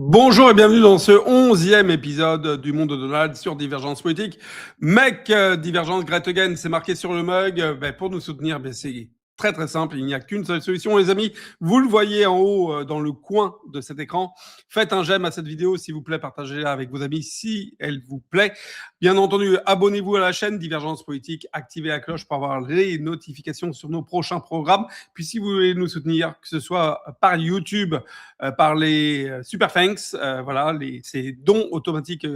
Bonjour et bienvenue dans ce 11e épisode du Monde de Donald sur Divergence Politique. Mec, Divergence Great Again, c'est marqué sur le mug. Pour nous soutenir, c'est très très simple, il n'y a qu'une seule solution les amis. Vous le voyez en haut dans le coin de cet écran. Faites un j'aime à cette vidéo s'il vous plaît, partagez-la avec vos amis si elle vous plaît. Bien entendu, abonnez-vous à la chaîne Divergence Politique, activez la cloche pour avoir les notifications sur nos prochains programmes. Puis si vous voulez nous soutenir, que ce soit par YouTube, par les super thanks, ces dons automatiques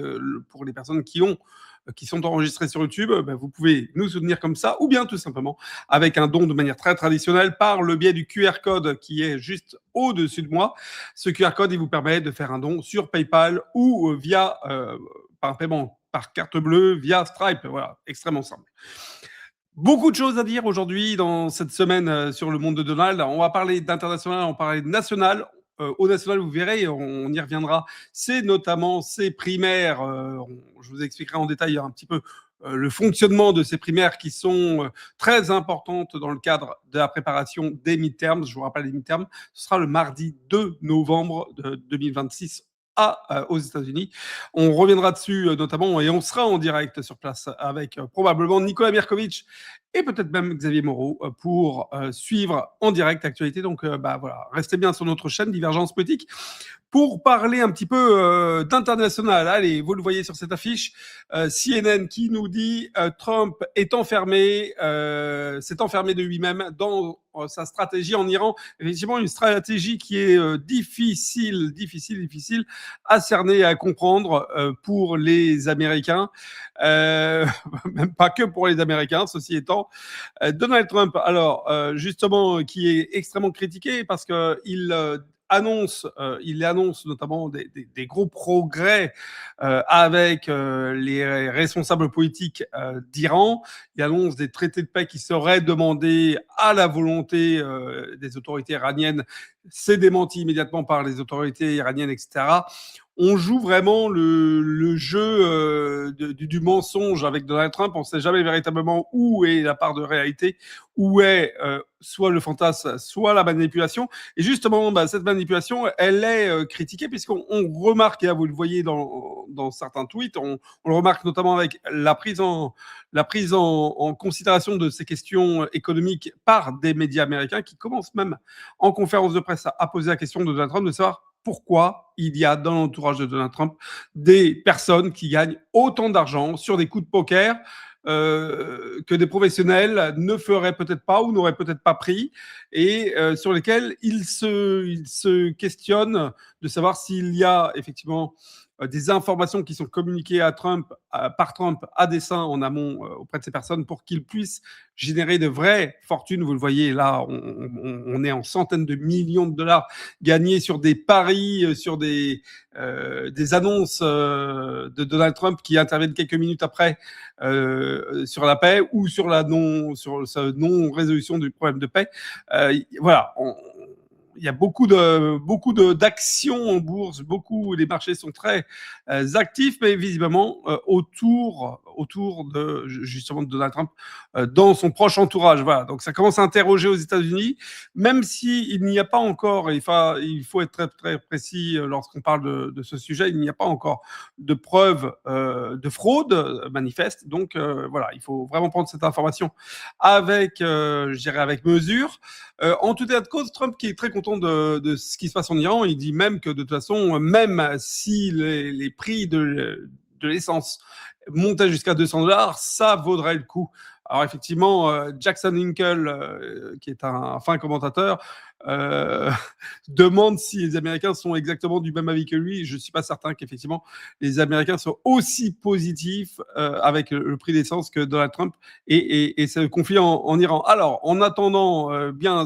pour les personnes qui sont enregistrés sur YouTube, vous pouvez nous soutenir comme ça, ou bien tout simplement avec un don de manière très traditionnelle par le biais du QR code qui est juste au-dessus de moi. Ce QR code, il vous permet de faire un don sur PayPal ou via par un paiement par carte bleue, via Stripe. Voilà, extrêmement simple. Beaucoup de choses à dire aujourd'hui dans cette semaine sur le monde de Donald. On va parler d'international, on va parler de national. Au national, vous verrez, on y reviendra. C'est notamment ces primaires. Je vous expliquerai en détail un petit peu le fonctionnement de ces primaires qui sont très importantes dans le cadre de la préparation des midterms. Je vous rappelle les midterms, ce sera le mardi 2 novembre 2026 aux États-Unis. On reviendra dessus notamment et on sera en direct sur place avec probablement Nicolas Mirkovic et peut-être même Xavier Moreau pour suivre en direct l'actualité. Donc voilà, restez bien sur notre chaîne Divergence Politique. Pour parler un petit peu d'international, allez, vous le voyez sur cette affiche, CNN qui nous dit Trump est enfermé, s'est enfermé de lui-même dans sa stratégie en Iran. Effectivement, une stratégie qui est difficile à cerner et à comprendre pour les Américains, même pas que pour les Américains, ceci étant. Donald Trump, alors justement, qui est extrêmement critiqué parce qu'il il annonce notamment des gros progrès avec les responsables politiques d'Iran. Il annonce des traités de paix qui seraient demandés à la volonté des autorités iraniennes. C'est démenti immédiatement par les autorités iraniennes, etc. On joue vraiment le jeu du mensonge avec Donald Trump. On ne sait jamais véritablement où est la part de réalité, où est soit le fantasme, soit la manipulation. Et justement, cette manipulation, elle est critiquée puisqu'on remarque, et là vous le voyez dans certains tweets, on le remarque notamment avec la prise en considération de ces questions économiques par des médias américains qui commencent même en conférence de presse à poser la question de Donald Trump de savoir pourquoi il y a dans l'entourage de Donald Trump des personnes qui gagnent autant d'argent sur des coups de poker que des professionnels ne feraient peut-être pas ou n'auraient peut-être pas pris et sur lesquels il se questionne de savoir s'il y a effectivement des informations qui sont communiquées à Trump, par Trump à dessein en amont auprès de ces personnes pour qu'ils puissent générer de vraies fortunes. Vous le voyez là, on est en centaines de millions de dollars gagnés sur des paris, sur des annonces de Donald Trump qui interviennent quelques minutes après sur la paix ou sur sa non-résolution du problème de paix. Voilà. Il y a beaucoup d'actions en bourse, les marchés sont très actifs, mais visiblement autour de justement de Donald Trump dans son proche entourage. Voilà, donc ça commence à interroger aux États-Unis, même si il n'y a pas encore, il faut être très très précis lorsqu'on parle de ce sujet, il n'y a pas encore de preuves de fraude manifeste. Donc voilà, il faut vraiment prendre cette information avec, je dirais, avec mesure. En tout état de cause, Trump qui est très content de ce qui se passe en Iran, il dit même que de toute façon, même si les prix de l'essence montaient jusqu'à $200, ça vaudrait le coup. Alors effectivement, Jackson Hinkle, qui est un fin commentateur, euh, demande si les Américains sont exactement du même avis que lui. Je ne suis pas certain qu'effectivement les Américains soient aussi positifs avec le prix d'essence que Donald Trump et ce conflit en Iran. Alors, en attendant,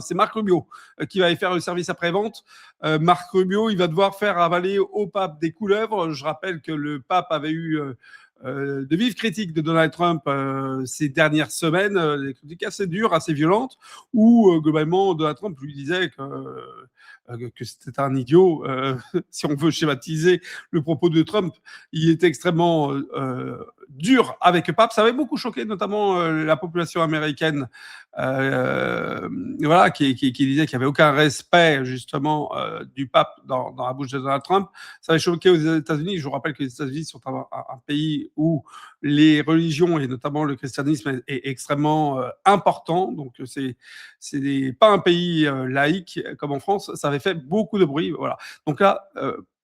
c'est Marc Rubio qui va aller faire le service après-vente. Marc Rubio, il va devoir faire avaler au pape des couleuvres. Je rappelle que le pape avait eu de vives critiques de Donald Trump ces dernières semaines, des critiques assez dures, assez violentes, où globalement Donald Trump lui disait que que c'était un idiot, si on veut schématiser le propos de Trump. Il était extrêmement dur avec le pape. Ça avait beaucoup choqué notamment la population américaine, euh, voilà, qui disait qu'il n'y avait aucun respect justement du pape dans la bouche de Donald Trump. Ça avait choqué aux États-Unis. Je vous rappelle que les États-Unis sont un pays où les religions et notamment le christianisme est extrêmement important. Donc c'est pas un pays laïque comme en France. Ça avait fait beaucoup de bruit. Voilà. Donc là,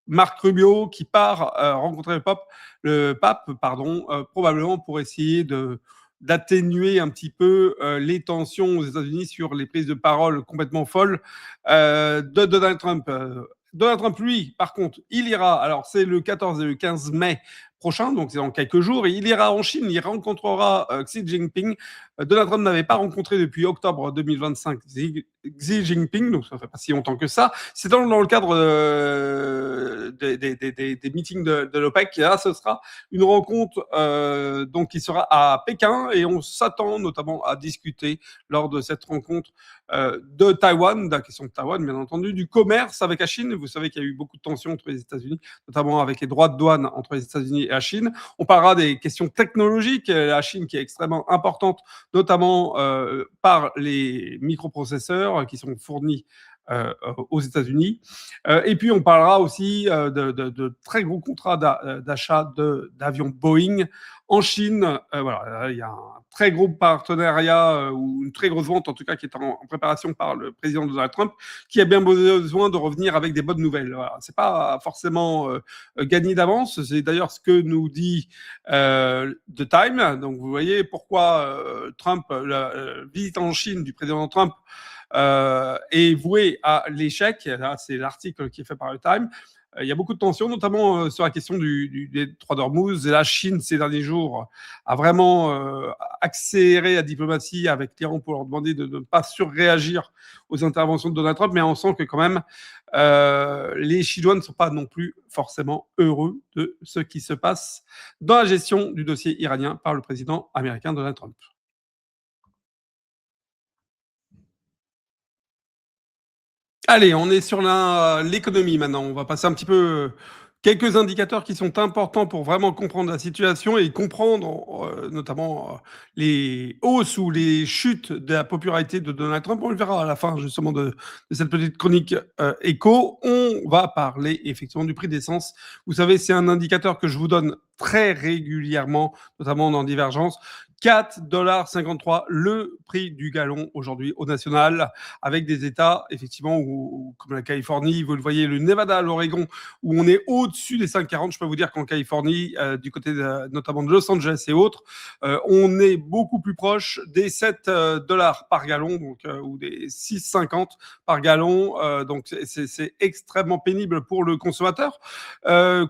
Marc Rubio qui part rencontrer le pape, pardon, probablement pour essayer de d'atténuer un petit peu les tensions aux États-Unis sur les prises de parole complètement folles de Donald Trump. Donald Trump, lui, par contre, il ira. Alors, c'est le 14 et le 15 mai prochain, donc c'est dans quelques jours, et il ira en Chine, il rencontrera Xi Jinping. Donald Trump n'avait pas rencontré depuis octobre 2025 Xi Jinping, donc ça fait pas si longtemps que ça. C'est dans le cadre des meetings de l'OPEC. Et là, ce sera une rencontre donc qui sera à Pékin, et on s'attend notamment à discuter lors de cette rencontre de Taïwan, de la question de Taïwan, bien entendu, du commerce avec la Chine. Vous savez qu'il y a eu beaucoup de tensions entre les États-Unis, notamment avec les droits de douane entre les États-Unis et la Chine. On parlera des questions technologiques, la Chine qui est extrêmement importante, notamment par les microprocesseurs qui sont fournis aux États-Unis. Et puis, on parlera aussi de très gros contrats d'achat d'avions Boeing en Chine. Voilà, il y a un très gros partenariat ou une très grosse vente, en tout cas, qui est en préparation par le président Donald Trump, qui a bien besoin de revenir avec des bonnes nouvelles. Voilà. C'est pas forcément gagné d'avance. C'est d'ailleurs ce que nous dit The Time. Donc, vous voyez pourquoi Trump, la visite en Chine du président Trump est voué à l'échec. Là, c'est l'article qui est fait par le Time. Il y a beaucoup de tensions, notamment sur la question du détroit d'Ormuz. Et la Chine, ces derniers jours, a vraiment accéléré la diplomatie avec l'Iran pour leur demander de ne pas surréagir aux interventions de Donald Trump. Mais on sent que quand même, les Chinois ne sont pas non plus forcément heureux de ce qui se passe dans la gestion du dossier iranien par le président américain Donald Trump. Allez, on est sur l'économie maintenant. On va passer un petit peu quelques indicateurs qui sont importants pour vraiment comprendre la situation et comprendre notamment les hausses ou les chutes de la popularité de Donald Trump. On le verra à la fin justement de cette petite chronique éco. On va parler effectivement du prix d'essence. Vous savez, c'est un indicateur que je vous donne très régulièrement, notamment dans Divergence. 4,53 $ le prix du gallon aujourd'hui au national, avec des États, effectivement, comme la Californie, vous le voyez, le Nevada, l'Oregon, où on est au-dessus des 5,40. Je peux vous dire qu'en Californie, du côté notamment de Los Angeles et autres, on est beaucoup plus proche des 7 dollars par gallon, donc, ou des 6,50 par gallon. Donc, c'est extrêmement pénible pour le consommateur. On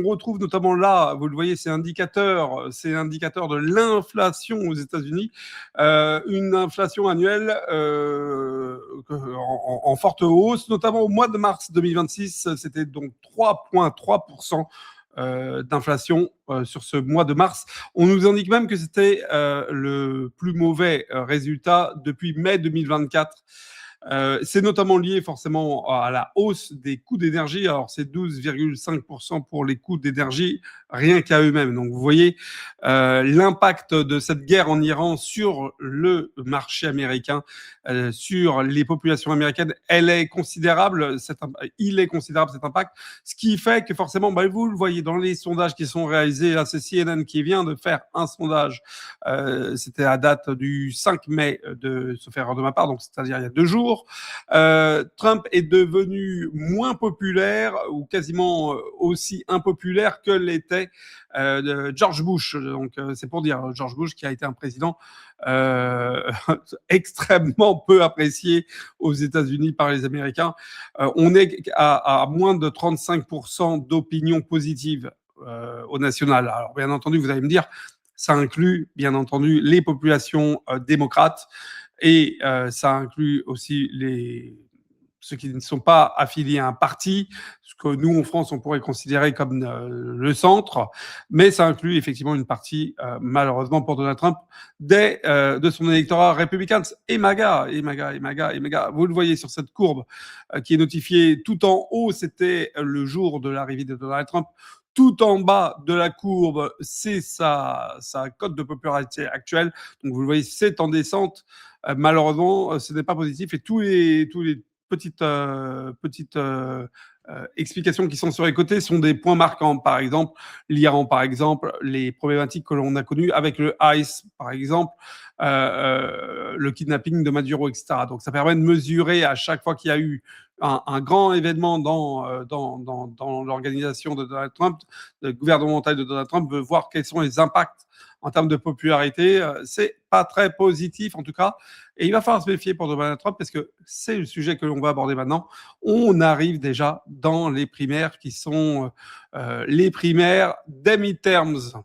retrouve notamment là, vous le voyez, c'est indicateur de l'inflation aux États-Unis, une inflation annuelle en forte hausse, notamment au mois de mars 2026, c'était donc 3,3% d'inflation sur ce mois de mars. On nous indique même que c'était le plus mauvais résultat depuis mai 2024. C'est notamment lié forcément à la hausse des coûts d'énergie. Alors, c'est 12,5% pour les coûts d'énergie, rien qu'à eux-mêmes. Donc, vous voyez l'impact de cette guerre en Iran sur le marché américain, sur les populations américaines. Il est considérable cet impact. Ce qui fait que forcément, vous le voyez dans les sondages qui sont réalisés. Là, c'est CNN qui vient de faire un sondage. C'était à date du 5 mai, de se faire de ma part, donc c'est-à-dire il y a 2 jours. Trump est devenu moins populaire ou quasiment aussi impopulaire que l'était George Bush. Donc c'est pour dire George Bush qui a été un président extrêmement peu apprécié aux États-Unis par les Américains. On est à moins de 35% d'opinion positive au national. Alors bien entendu, vous allez me dire, ça inclut bien entendu les populations démocrates. Et ça inclut aussi ceux qui ne sont pas affiliés à un parti, ce que nous, en France, on pourrait considérer comme le centre, mais ça inclut effectivement une partie, malheureusement pour Donald Trump, de son électorat républicain et MAGA, et MAGA, et MAGA, et MAGA. Vous le voyez sur cette courbe qui est notifiée tout en haut, c'était le jour de l'arrivée de Donald Trump. Tout en bas de la courbe, c'est sa cote de popularité actuelle. Donc vous le voyez, c'est en descente. Malheureusement, ce n'est pas positif et tous les petites explications qui sont sur les côtés sont des points marquants. Par exemple, l'Iran, par exemple, les problématiques que l'on a connues avec le ICE, par exemple, le kidnapping de Maduro, etc. Donc ça permet de mesurer à chaque fois qu'il y a eu un grand événement dans l'organisation de Donald Trump, gouvernementale de Donald Trump, veut voir quels sont les impacts en termes de popularité. C'est pas très positif en tout cas. Et il va falloir se méfier pour Donald Trump parce que c'est le sujet que l'on va aborder maintenant. On arrive déjà dans les primaires qui sont les primaires des midterms.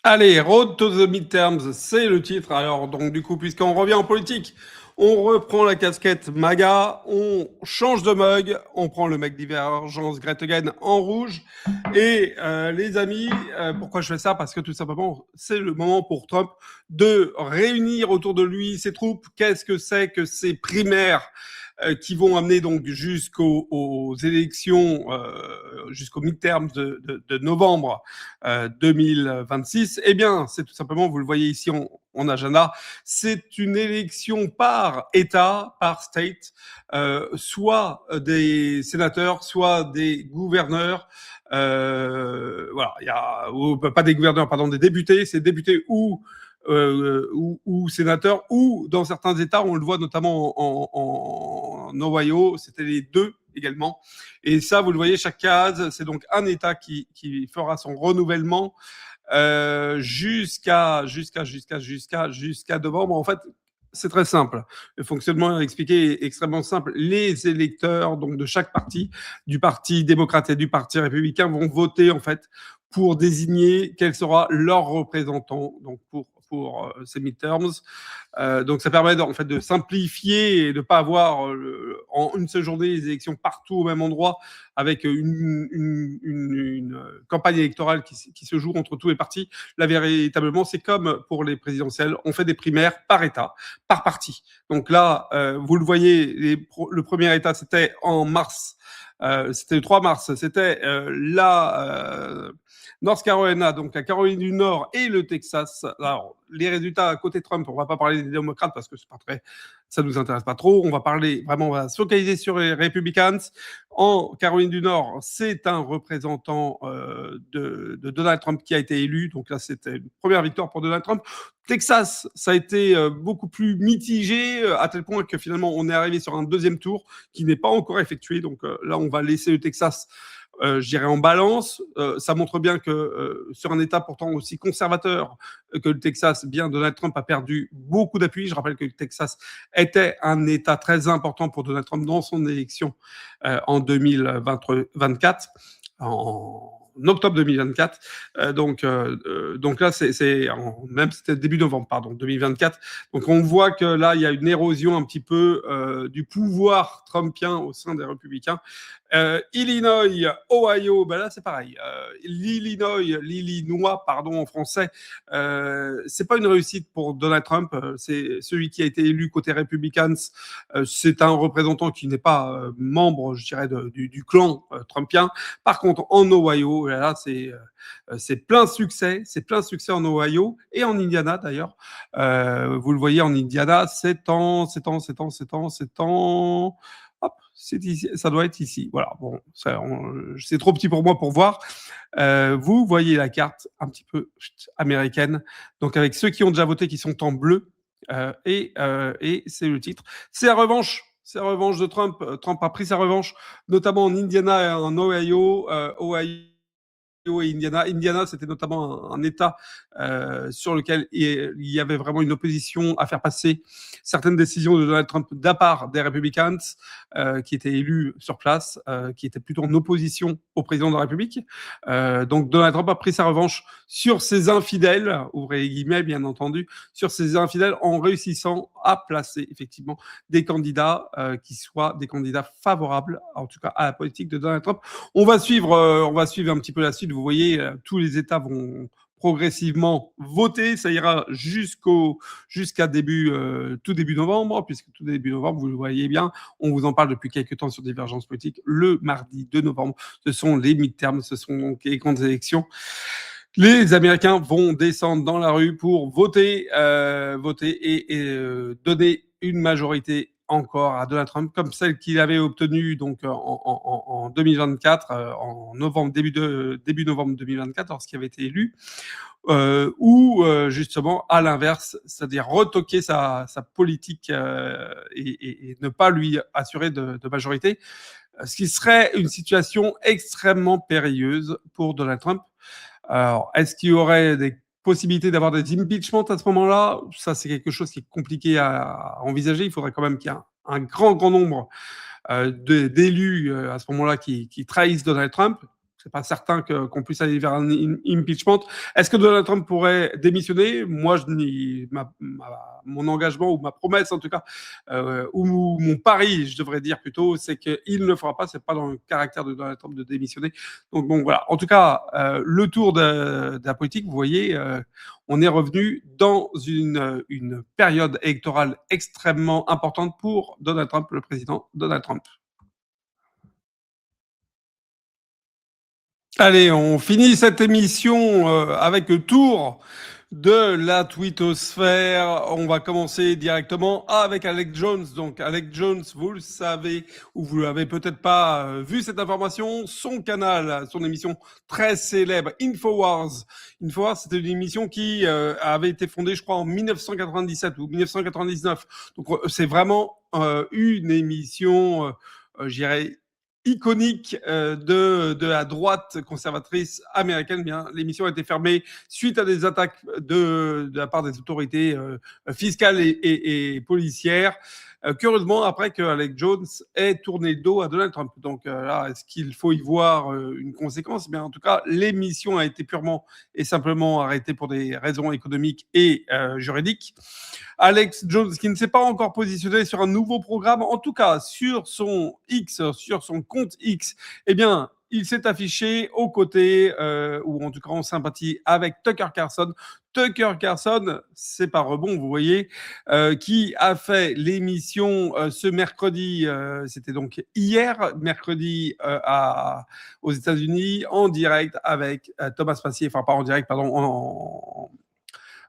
Allez, Road to the Midterms, c'est le titre. Alors, donc, du coup, puisqu'on revient en politique, on reprend la casquette MAGA, on change de mug, on prend le mec Divergence Gretagen en rouge. Et les amis, pourquoi je fais ça? Parce que tout simplement, c'est le moment pour Trump de réunir autour de lui ses troupes. Qu'est-ce que c'est que ces primaires qui vont amener donc jusqu'aux élections, jusqu'aux midterms de novembre 2026, eh bien, c'est tout simplement, vous le voyez ici en agenda, c'est une élection par État, par state, soit des sénateurs, soit des gouverneurs. Voilà, il y a pas des gouverneurs, pardon, des députés, c'est députés ou sénateurs, ou dans certains États, on le voit notamment en Ohio, c'était les deux également. Et ça, vous le voyez, chaque case, c'est donc un État qui fera son renouvellement jusqu'à novembre. En fait, c'est très simple. Le fonctionnement expliqué est extrêmement simple. Les électeurs donc de chaque parti, du parti démocrate et du parti républicain, vont voter en fait pour désigner quel sera leur représentant donc pour ces midterms. Donc ça permet en fait de simplifier et de ne pas avoir en une seule journée les élections partout au même endroit avec une campagne électorale qui se joue entre tous les partis. Là, véritablement, c'est comme pour les présidentielles, on fait des primaires par État, par parti. Donc là, vous le voyez, le premier État, c'était en mars. C'était le 3 mars, c'était North Carolina, donc la Caroline du Nord et le Texas. Alors, les résultats à côté Trump, on ne va pas parler des démocrates parce que c'est pas très, ça nous intéresse pas trop. On va parler vraiment, on va se focaliser sur les Republicans. En Caroline du Nord, c'est un représentant de Donald Trump qui a été élu. Donc là, c'était une première victoire pour Donald Trump. Texas, ça a été beaucoup plus mitigé, à tel point que finalement, on est arrivé sur un deuxième tour qui n'est pas encore effectué. Donc là, on va laisser le Texas, je dirais, en balance. Ça montre bien que sur un État pourtant aussi conservateur que le Texas, bien Donald Trump a perdu beaucoup d'appui. Je rappelle que le Texas était un État très important pour Donald Trump dans son élection en 2024. En octobre 2024. Donc là, même c'était début novembre, pardon, 2024. Donc on voit que là, il y a une érosion un petit peu du pouvoir trumpien au sein des républicains. Illinois, Ohio, ben là c'est pareil. L'Illinois, pardon, en français, c'est pas une réussite pour Donald Trump. C'est celui qui a été élu côté Republicans. C'est un représentant qui n'est pas membre, je dirais, du clan trumpien. Par contre, en Ohio, là, c'est plein succès. C'est plein succès en Ohio et en Indiana d'ailleurs. Vous le voyez en Indiana, c'est en hop, c'est ici, ça doit être ici. Voilà, bon, c'est trop petit pour moi pour voir. Vous voyez la carte un petit peu américaine, donc avec ceux qui ont déjà voté qui sont en bleu, et c'est le titre. C'est la revanche. C'est la revanche de Trump. Trump a pris sa revanche, notamment en Indiana et en Ohio. Ohio et Indiana. Indiana, c'était notamment un État sur lequel il y avait vraiment une opposition à faire passer certaines décisions de Donald Trump de la part des Republicans qui étaient élus sur place, qui étaient plutôt en opposition au président de la République. Donc Donald Trump a pris sa revanche sur ses infidèles, ouvrez les guillemets bien entendu, sur ses infidèles en réussissant à placer effectivement des candidats qui soient des candidats favorables, en tout cas à la politique de Donald Trump. On va suivre un petit peu la suite. Vous voyez, tous les États vont progressivement voter. Ça ira jusqu'à tout début novembre, puisque tout début novembre, vous le voyez bien, on vous en parle depuis quelques temps sur Divergence Politique. Le mardi 2 novembre, ce sont les midterms, ce sont donc les grandes élections. Les Américains vont descendre dans la rue pour voter et donner une majorité encore à Donald Trump, comme celle qu'il avait obtenue donc en 2024, en novembre, début novembre 2024, lorsqu'il avait été élu, ou justement à l'inverse, c'est-à-dire retoquer sa politique et ne pas lui assurer de majorité, ce qui serait une situation extrêmement périlleuse pour Donald Trump. Alors, est-ce qu'il y aurait des possibilités d'avoir des impeachments à ce moment-là? Ça, c'est quelque chose qui est compliqué à envisager. Il faudrait quand même qu'il y ait un grand nombre d'élus à ce moment-là qui trahissent Donald Trump. C'est pas certain qu'on puisse aller vers un impeachment. Est-ce que Donald Trump pourrait démissionner? Moi, mon engagement ou ma promesse, en tout cas, ou mon pari, je devrais dire plutôt, c'est qu'il ne le fera pas. C'est pas dans le caractère de Donald Trump de démissionner. Donc bon, voilà. En tout cas, le tour de la politique, vous voyez, on est revenu dans une période électorale extrêmement importante pour Donald Trump, le président Donald Trump. Allez, on finit cette émission avec le tour de la twittosphère. On va commencer directement avec Alex Jones. Donc Alex Jones, vous le savez, ou vous l'avez peut-être pas vu cette information, son canal, son émission très célèbre, Infowars. Infowars, c'était une émission qui avait été fondée, je crois, en 1997 ou 1999. Donc c'est vraiment une émission, je dirais, iconique de la droite conservatrice américaine. Bien, l'émission a été fermée suite à des attaques de la part des autorités fiscales et policières. Curieusement, après que Alex Jones ait tourné le dos à Donald Trump. Donc là, est-ce qu'il faut y voir une conséquence? Bien, en tout cas, l'émission a été purement et simplement arrêtée pour des raisons économiques et juridiques. Alex Jones, qui ne s'est pas encore positionné sur un nouveau programme, en tout cas sur son X, sur son compte X, eh bien, il s'est affiché aux côtés, ou en tout cas en sympathie avec Tucker Carlson. Tucker Carlson, c'est pas rebond, vous voyez, qui a fait l'émission ce mercredi, c'était donc hier, mercredi aux États-Unis, en direct avec Thomas Massier, enfin pas en direct, pardon,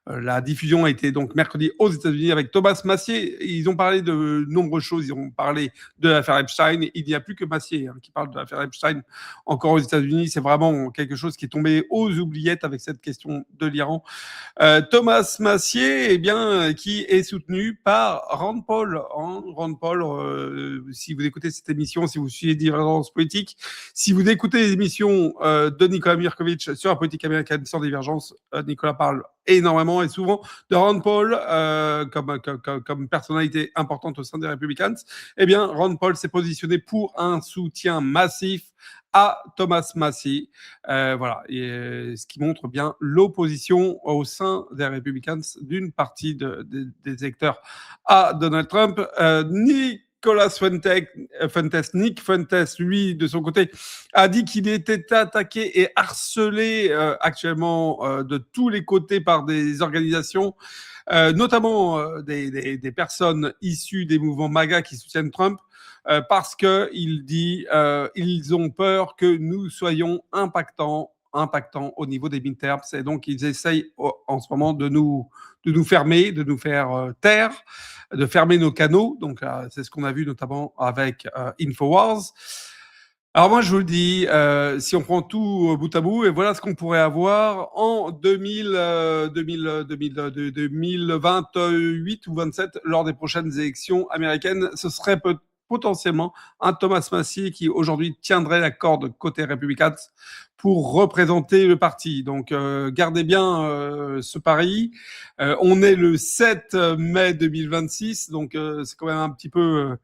la diffusion a été donc mercredi aux États-Unis avec Thomas Massier. Ils ont parlé de nombreuses choses. Ils ont parlé de l'affaire Epstein. Il n'y a plus que Massier qui parle de l'affaire Epstein encore aux États-Unis. C'est vraiment quelque chose qui est tombé aux oubliettes avec cette question de l'Iran. Thomas Massier, eh bien, qui est soutenu par Rand Paul. Rand Paul, si vous écoutez cette émission, si vous suivez Divergence Politique, si vous écoutez les émissions de Nicolas Mirkovitch sur la politique américaine sans divergence, Nicolas parle énormément et souvent de Rand Paul comme personnalité importante au sein des Republicans. Eh bien, Rand Paul s'est positionné pour un soutien massif à Thomas Massier. Voilà, et ce qui montre bien l'opposition au sein des Republicans d'une partie des électeurs à Donald Trump. Nick Fuentes, lui, de son côté, a dit qu'il était attaqué et harcelé actuellement de tous les côtés par des organisations, notamment des personnes issues des mouvements MAGA qui soutiennent Trump, parce qu'il dit ils ont peur que nous soyons impactants au niveau des midterms. Et donc, ils essayent en ce moment de nous fermer, de nous faire taire, de fermer nos canaux. Donc, c'est ce qu'on a vu notamment avec Infowars. Alors moi, je vous le dis, si on prend tout bout à bout, et voilà ce qu'on pourrait avoir en 2028 ou 27 lors des prochaines élections américaines, ce serait potentiellement un Thomas Massie qui aujourd'hui tiendrait la corde côté républicain pour représenter le parti. Donc gardez bien ce pari. On est le 7 mai 2026, donc c'est quand même un petit peu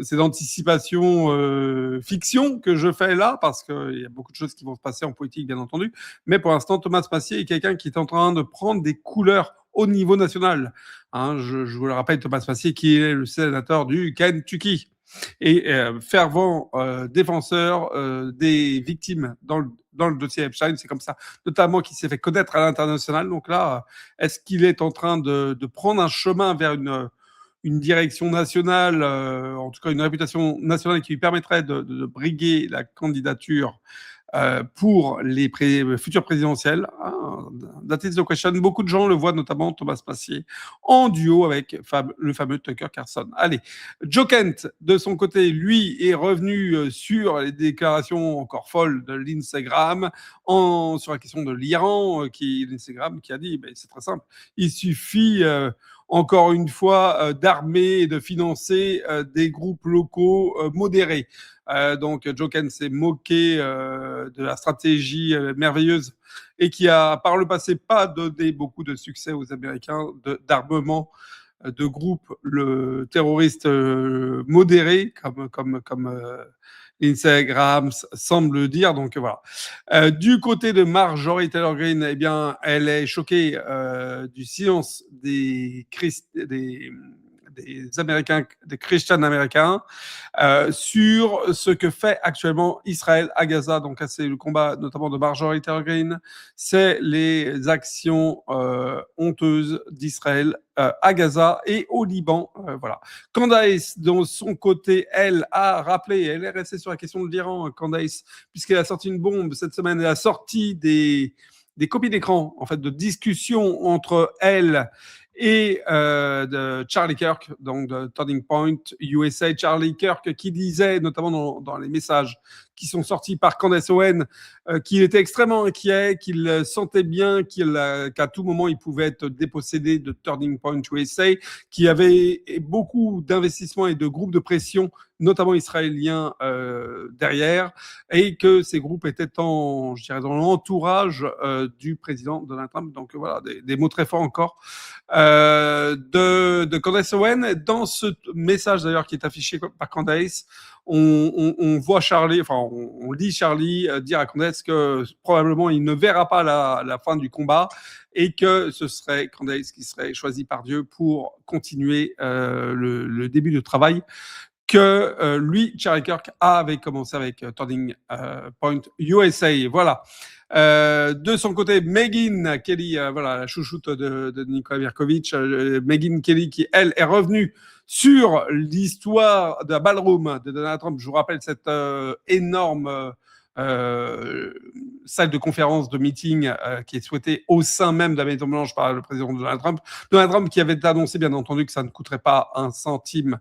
ces anticipations fiction que je fais là, parce qu'il y a beaucoup de choses qui vont se passer en politique, bien entendu. Mais pour l'instant, Thomas Massie est quelqu'un qui est en train de prendre des couleurs au niveau national. Hein, je vous le rappelle, Thomas Massie, qui est le sénateur du Kentucky et fervent défenseur des victimes dans le dossier Epstein. C'est comme ça, notamment, qu'il s'est fait connaître à l'international. Donc là, est-ce qu'il est en train de prendre un chemin vers une direction nationale, en tout cas une réputation nationale qui lui permettrait de briguer la candidature pour les futures présidentielles. Hein, that is the question. Beaucoup de gens le voient, notamment Thomas Massie, en duo avec le fameux Tucker Carlson. Allez, Joe Kent, de son côté, lui, est revenu sur les déclarations encore folles de Lindsey Graham sur la question de l'Iran, Lindsey Graham qui a dit, c'est très simple, il suffit encore une fois d'armer et de financer des groupes locaux modérés. Donc Joe Kent s'est moqué de la stratégie merveilleuse et qui a par le passé pas donné beaucoup de succès aux Américains d'armement de groupes terroristes modérés comme Lindsey Graham semble dire. Donc voilà. Du côté de Marjorie Taylor Greene, eh bien, elle est choquée du silence des Américains, des Christians américains, sur ce que fait actuellement Israël à Gaza. Donc, c'est le combat notamment de Marjorie Taylor Greene, c'est les actions honteuses d'Israël à Gaza et au Liban. Voilà. Candace, de son côté, elle a rappelé, elle est restée sur la question de l'Iran, Candace, puisqu'elle a sorti une bombe cette semaine. Elle a sorti des copies d'écran, en fait, de discussions entre elle et de Charlie Kirk, donc de Turning Point USA. Charlie Kirk qui disait, notamment dans les messages qui sont sortis par Candace Owen, qu'il était extrêmement inquiet, qu'il sentait bien qu'à tout moment il pouvait être dépossédé de Turning Point USA, qu'il y avait beaucoup d'investissements et de groupes de pression, notamment israéliens, derrière, et que ces groupes étaient dans l'entourage du président Donald Trump. Donc voilà, des mots très forts encore de Candace Owen. Dans ce message d'ailleurs qui est affiché par Candace, on voit Charlie, enfin on lit Charlie dire à Candace que probablement il ne verra pas la fin du combat et que ce serait Candace qui serait choisi par Dieu pour continuer le début de travail que lui, Charlie Kirk, avait commencé avec Turning Point USA. Voilà. De son côté, Megyn Kelly, voilà, la chouchoute de Nicolas Mirkovitch, Megyn Kelly qui, elle, est revenue sur l'histoire de la ballroom de Donald Trump. Je vous rappelle cette énorme salle de conférence, de meeting qui est souhaitée au sein même de la Maison-Blanche par le président Donald Trump. Donald Trump qui avait annoncé, bien entendu, que ça ne coûterait pas un centime,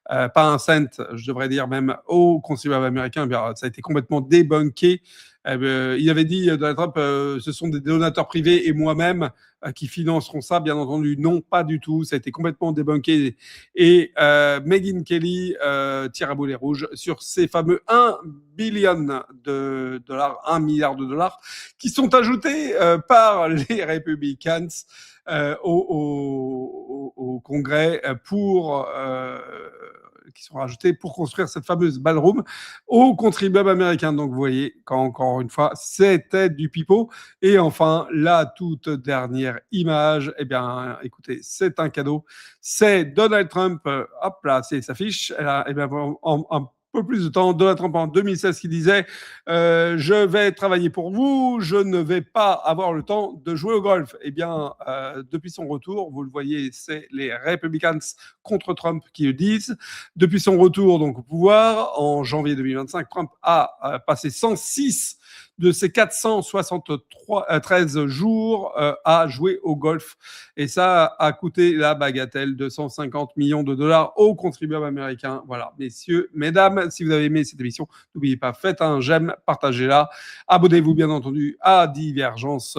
pas un cent, je devrais dire même, aux contribuables américains. Ça a été complètement débunké. Il avait dit, Donald Trump, ce sont des donateurs privés et moi-même qui financeront ça. Bien entendu, non, pas du tout. Ça a été complètement débunké. Et Megyn Kelly tire à boulet rouge sur ces fameux 1 billion de dollars, 1 milliard de dollars, qui sont ajoutés par les Republicans au Congrès qui sont rajoutés pour construire cette fameuse ballroom aux contribuables américains. Donc, vous voyez, encore une fois, c'était du pipeau. Et enfin, la toute dernière image, eh bien, écoutez, c'est un cadeau. C'est Donald Trump, hop là, c'est sa fiche. Elle a, eh bien, un peu plus de temps, Donald Trump en 2016 qui disait je vais travailler pour vous, je ne vais pas avoir le temps de jouer au golf. Eh bien, depuis son retour, vous le voyez, c'est les Republicans contre Trump qui le disent. Depuis son retour donc au pouvoir, en janvier 2025, Trump a passé 106 de ses 473 jours à jouer au golf. Et ça a coûté la bagatelle de 150 millions de dollars aux contribuables américains. Voilà, messieurs, mesdames, si vous avez aimé cette émission, n'oubliez pas, faites un j'aime, partagez-la. Abonnez-vous, bien entendu, à Divergence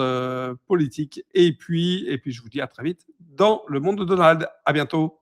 Politique. Et puis, je vous dis à très vite dans le monde de Donald. À bientôt.